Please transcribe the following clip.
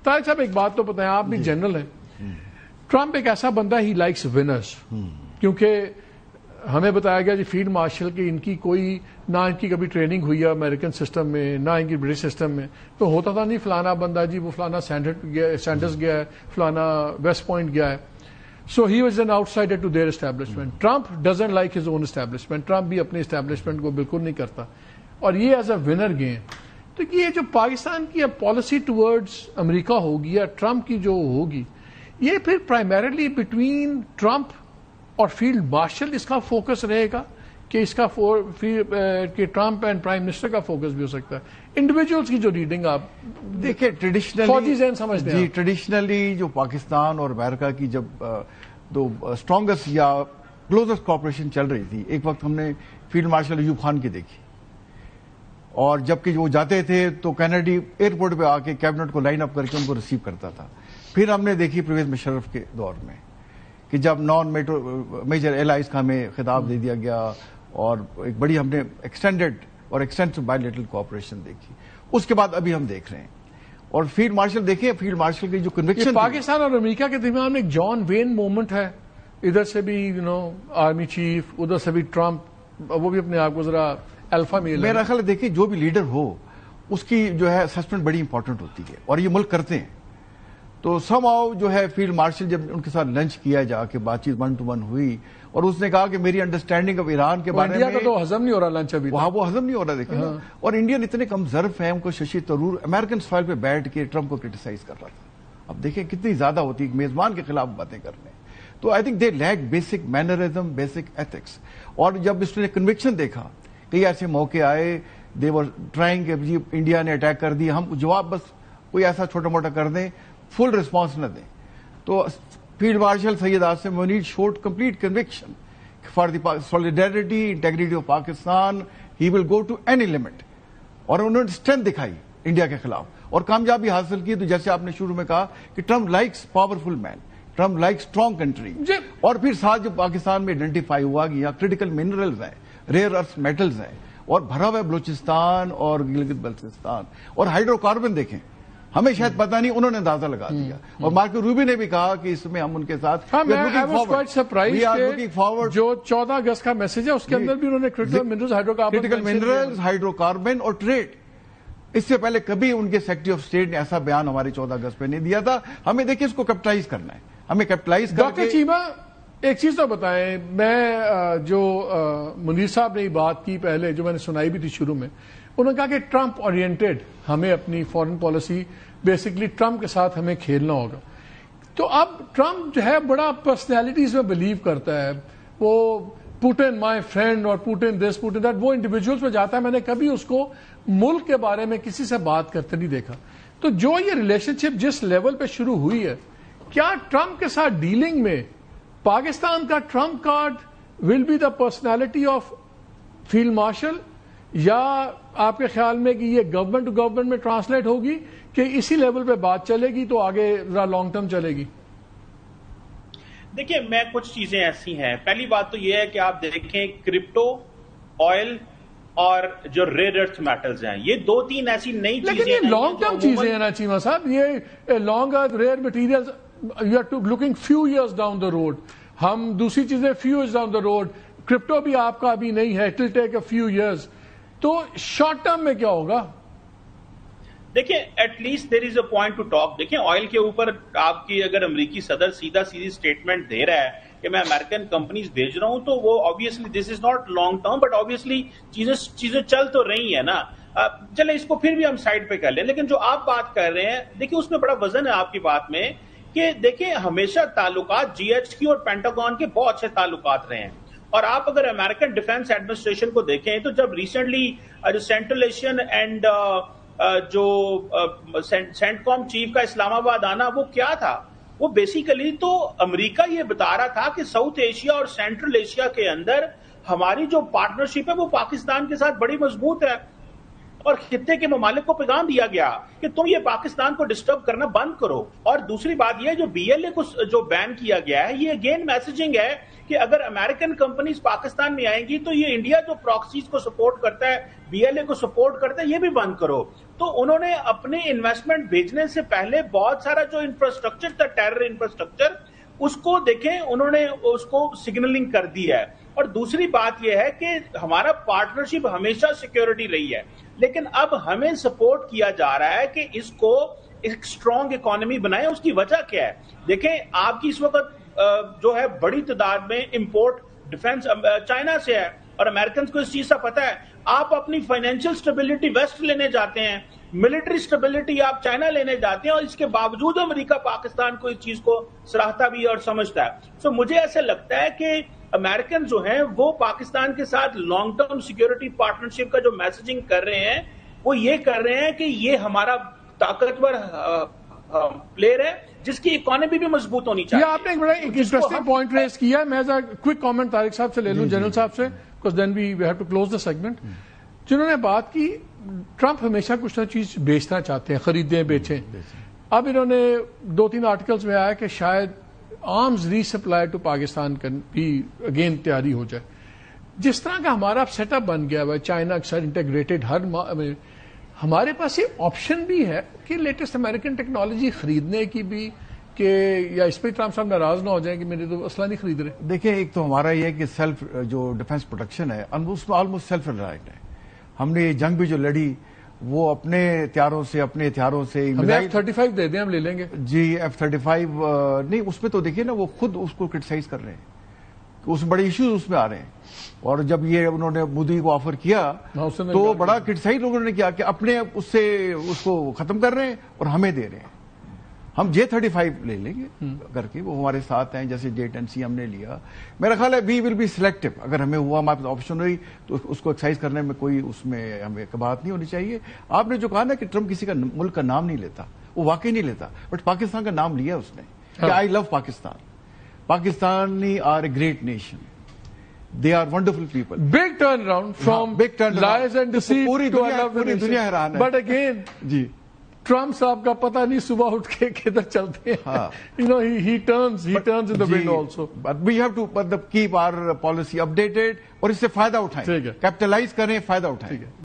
طاہر صاحب ایک بات تو بتائیں، آپ بھی جنرل ہیں، ٹرمپ ایک ایسا بندہ ہی لائکس ونرز، کیونکہ ہمیں بتایا گیا جی فیلڈ مارشل کی ان کی کوئی نہ ان کی کبھی ٹریننگ ہوئی ہے امریکن سسٹم میں نہ ان کی برٹش سسٹم میں، تو ہوتا تھا نہیں فلانا بندہ جی وہ فلانا سینڈرز گیا ہے، فلانا ویسٹ پوائنٹ گیا ہے. So he was an outsider to their establishment. Trump doesn't like his own establishment. Trump بھی اپنے اسٹیبلشمنٹ کو بالکل نہیں کرتا، اور یہ ایز اے ونر گئے. تو یہ جو پاکستان کی پالیسی ٹورڈز امریکہ ہوگی یا ٹرمپ کی جو ہوگی، یہ پھر پرائمریلی بٹوین ٹرمپ اور فیلڈ مارشل اس کا فوکس رہے گا کہ اس کا کہ ٹرمپ اینڈ پرائم منسٹر کا فوکس بھی ہو سکتا ہے. انڈیویجولس کی جو ریڈنگ آپ دیکھیں ٹریڈیشنلی فوجی ذہن سمجھتے ہیں، جی ٹریڈیشنلی جو پاکستان اور امریکہ کی جب دو اسٹرانگسٹ یا کلوزسٹ کوآپریشن چل رہی تھی، ایک وقت ہم نے فیلڈ مارشل ایوب خان کی دیکھی، اور جبکہ وہ جاتے تھے تو کینیڈی ایئرپورٹ پہ آ کے کیبنٹ کو لائن اپ کر کے ان کو ریسیو کرتا تھا. پھر ہم نے دیکھی پرویز مشرف کے دور میں کہ جب نان میجر ایلائز کا ہمیں خطاب دے دیا گیا اور ایک بڑی ہم نے ایکسٹینڈیڈ اور ایکسٹینسو بائیلیٹرل کوآپریشن دیکھی. اس کے بعد ابھی ہم دیکھ رہے ہیں. اور فیلڈ مارشل دیکھیں، فیلڈ مارشل کی جو کنوکشن پاکستان اور امریکہ کے درمیان ایک جان وین مومنٹ ہے، ادھر سے بھی آرمی چیف، ادھر سے بھی ٹرمپ، وہ بھی اپنے آپ کو ذرا الفا میل. میرا خیال ہے دیکھیں جو بھی لیڈر ہو اس کی جو ہے اسسمنٹ بڑی امپورٹنٹ ہوتی ہے، اور یہ ملک کرتے ہیں. تو سم ہاؤ جو ہے فیلڈ مارشل جب ان کے ساتھ لنچ کیا جا کے بات چیت 1 to 1 ہوئی، اور اس نے کہا کہ میری انڈرسٹینڈنگ اب ایران کے بارے میں انڈیا کا تو ہضم نہیں ہو رہا لنچ ابھی، وہاں وہ ہضم نہیں ہو رہا دیکھیں. اور انڈین اتنے کم ظرف ہیں، ان کو ششی ترور امریکن سوائل پہ بیٹھ کے ٹرمپ کو کرٹیسائز کر رہا تھا. اب دیکھیں کتنی زیادہ ہوتی ہے میزبان کے خلاف باتیں کرنے. تو I think they lack basic mannerism, basic ethics. اور جب اس نے کنوکشن دیکھا، کئی ایسے موقع آئے دے ور ٹرائنگ کہ جی انڈیا نے اٹیک کر دی، ہم جواب بس کوئی ایسا چھوٹا موٹا کر دیں، فل ریسپانس نہ دیں. تو field marshal Syed Asim Munir should complete conviction for the solidarity integrity of Pakistan, he will go to any limit. اور انہوں نے اسٹرینتھ دکھائی انڈیا کے خلاف اور کامیابی حاصل کی. تو جیسے آپ نے شروع میں کہا کہ ٹرمپ لائکس پاورفل مین، ٹرمپ لائکس اسٹرانگ کنٹری. اور پھر ساتھ جو پاکستان میں آئیڈینٹیفائی ہوا کہ یہاں کریٹیکل منرلز ہیں، ریئر ارتھ میٹلز ہیں، اور بھرا ہوا ہے بلوچستان اور گلگت بلتستان. اور ہائیڈرو کاربن دیکھیں، ہمیں شاید پتا نہیں، انہوں نے اندازہ لگا دیا. اور مارکو روبی نے بھی کہا کہ اس میں ہم ان کے ساتھ جو 14 اگست کا میسج ہے اس کے اندر بھی انہوں نے کریٹیکل منرلز، ہائیڈرو کاربن اور ٹریڈ. اس سے پہلے کبھی ان کے سیکرٹری آف اسٹیٹ نے ایسا بیان ہماری 14 اگست پہ نہیں دیا تھا. ہمیں دیکھیں اس کو کیپٹلائز کرنا ہے، ہمیں کیپٹلائز کرنا ہے. ڈاکٹر چیمہ ایک چیز تو بتائیں، میں جو منیر صاحب نے یہ بات کی پہلے جو میں نے سنائی بھی تھی شروع میں، انہوں نے کہا کہ ٹرمپ اورینٹڈ ہمیں اپنی فارن پالیسی بیسکلی ٹرمپ کے ساتھ ہمیں کھیلنا ہوگا. تو اب ٹرمپ جو ہے بڑا پرسنالٹیز میں بلیو کرتا ہے، وہ پوٹن مائی فرینڈ اور پوٹن دس پوٹن دیٹ، وہ انڈیویجولس میں جاتا ہے. میں نے کبھی اس کو ملک کے بارے میں کسی سے بات کرتے نہیں دیکھا. تو جو یہ ریلیشن شپ جس لیول پہ شروع ہوئی ہے، کیا ٹرمپ کے ساتھ ڈیلنگ میں پاکستان کا trump card will be the personality of field marshal, یا آپ کے خیال میں کہ یہ گورنمنٹ ٹو گورنمنٹ میں ٹرانسلیٹ ہوگی کہ اسی لیول پہ بات چلے گی تو آگے ذرا لانگ ٹرم چلے گی؟ دیکھیں میں کچھ چیزیں ایسی ہیں. پہلی بات تو یہ ہے کہ آپ دیکھیں کرپٹو، آئل اور جو ریئر ارتھ میٹلز ہیں، یہ 2-3 ایسی نئی چیزیں ہیں. لیکن یہ لانگ ٹرم چیزیں ہیں نا چیمہ صاحب، یہ long rear material you are looking few years down the road. ہم دوسری چیزیں few years down the road, crypto بھی آپ کا ابھی نہیں ہے، it will take a few years. تو شارٹ ٹرم میں کیا ہوگا؟ دیکھیں at least there is a point to talk. دیکھیں آئل کے اوپر آپ کی اگر امریکی صدر سیدھا سیدھی اسٹیٹمنٹ دے رہا ہے کہ میں امریکن کمپنیز بھیج رہا ہوں، تو وہ obviously this is not long term, but obviously چیزیں چل تو رہی ہیں نا. چلے اس کو پھر بھی ہم سائڈ پہ کر لیں. لیکن جو آپ بات کر رہے ہیں دیکھیں اس میں بڑا وزن ہے آپ کی بات میں، کہ دیکھیں ہمیشہ تعلقات جی ایچ کیو اور پینٹاگون کے بہت اچھے تعلقات رہے ہیں. اور آپ اگر امریکن ڈیفنس ایڈمنسٹریشن کو دیکھیں تو جب ریسنٹلی سینٹرل ایشین اینڈ جو سینٹ کام چیف کا اسلام آباد آنا، وہ کیا تھا؟ وہ بیسیکلی تو امریکہ یہ بتا رہا تھا کہ ساؤتھ ایشیا اور سینٹرل ایشیا کے اندر ہماری جو پارٹنرشپ ہے وہ پاکستان کے ساتھ بڑی مضبوط ہے. اور خطے کے ممالک کو پیغام دیا گیا کہ تم یہ پاکستان کو ڈسٹرب کرنا بند کرو. اور دوسری بات یہ جو BLA کو جو بین کیا گیا ہے یہ اگین میسجنگ ہے کہ اگر امریکن کمپنیز پاکستان میں آئیں گی تو یہ انڈیا جو پراکسیز کو سپورٹ کرتا ہے BLA کو سپورٹ کرتا ہے یہ بھی بند کرو. تو انہوں نے اپنے انویسٹمنٹ بھیجنے سے پہلے بہت سارا جو انفراسٹرکچر تھا ٹیرر انفراسٹرکچر اس کو دیکھیں انہوں نے اس کو سگنلنگ کر دی ہے. اور دوسری بات یہ ہے کہ ہمارا پارٹنرشپ ہمیشہ سیکیورٹی رہی ہے لیکن اب ہمیں سپورٹ کیا جا رہا ہے کہ اس کو ایک اسٹرانگ اکانومی بنائیں. اس کی وجہ کیا ہے؟ دیکھیں آپ کی اس وقت جو ہے بڑی تعداد میں امپورٹ ڈیفنس چائنا سے ہے اور امریکنز کو اس چیز کا پتہ ہے. آپ اپنی فائنینشیل سٹیبلٹی ویسٹ لینے جاتے ہیں, ملٹری سٹیبلٹی آپ چائنا لینے جاتے ہیں اور اس کے باوجود امریکہ پاکستان کو اس چیز کو سراہتا بھی اور سمجھتا ہے. سو مجھے ایسا لگتا ہے کہ امریکن جو ہیں وہ پاکستان کے ساتھ لانگ ٹرم سیکیورٹی پارٹنرشپ کا جو میسجنگ کر رہے ہیں وہ یہ کر رہے ہیں کہ یہ ہمارا طاقتور پلیئر ہے جس کی اکانومی بھی مضبوط ہونی چاہیے. یہ آپ نے ایک بڑا انٹرسٹنگ پوائنٹ ریز کیا ہے. میں کوئک کامنٹ طارق صاحب سے لے لوں, جنرل صاحب سے, because then we have to close the segment. جنہوں نے بات کی ٹرمپ ہمیشہ کچھ نہ چیز بیچنا چاہتے ہیں, خریدیں بیچیں. اب انہوں نے 2-3 آرٹیکلز میں آیا کہ شاید arms resupply to Pakistan کا بھی اگین تیاری ہو جائے. جس طرح کا ہمارا سیٹ اپ بن گیا ہے چائنا اکثر انٹیگریٹڈ, ہمارے پاس یہ آپشن بھی ہے کہ لیٹسٹ امریکن ٹیکنالوجی خریدنے کی بھی, کہ یا اس پہ ٹرمپ صاحب ناراض نہ ہو جائیں کہ میرے تو اسلحہ نہیں خرید رہے. دیکھیں ایک تو ہمارا یہ کہ سیلف جو ڈیفنس پروٹیکشن ہے اس میں آلموسٹ سیلف ریلائنٹ ہے. ہم نے یہ جنگ بھی جو لڑی وہ اپنے ہتھیاروں سے ہمیں F-35 دے دیں ہم لے لیں گے. جی F-35 نہیں, اس میں تو دیکھیے نا وہ خود اس کو کرٹیسائز کر رہے ہیں, اس بڑے ایشوز اس میں آ رہے ہیں. اور جب یہ انہوں نے مودی کو آفر کیا تو بڑا کرٹیسائز لوگوں نے کیا کہ اپنے اس کو ختم کر رہے ہیں اور ہمیں دے رہے ہیں. ہم J-35 لے لیں گے کر کے, وہ ہمارے ساتھ ہیں, جیسے J-10C ہم نے لیا. میرا خیال ہے وی ول بی سلیکٹو. اگر ہمیں ہوا ہمارے پاس آپشن ہوئی تو اس کو ایکسرسائز کرنے میں کوئی اس میں ہمیں بات نہیں ہونی چاہیے. آپ نے جو کہا نا کہ ٹرمپ کسی کا ملک کا نام نہیں لیتا, وہ واقعی نہیں لیتا, بٹ پاکستان کا نام لیا اس نے کہ I love Pakistan. Pakistani are a great nation. They are wonderful people. Big turnaround from lies and deceit to I love the nation. دنیا حیران ہے. But again, جی ٹرمپ صاحب کا پتہ نہیں صبح اٹھ کے کدھر چلتے ہیں. You know, he turns in the wind also. But we have to keep our policy updated اور اس سے فائدہ اٹھائیں, کیپٹلائز کریں, فائدہ اٹھائیں.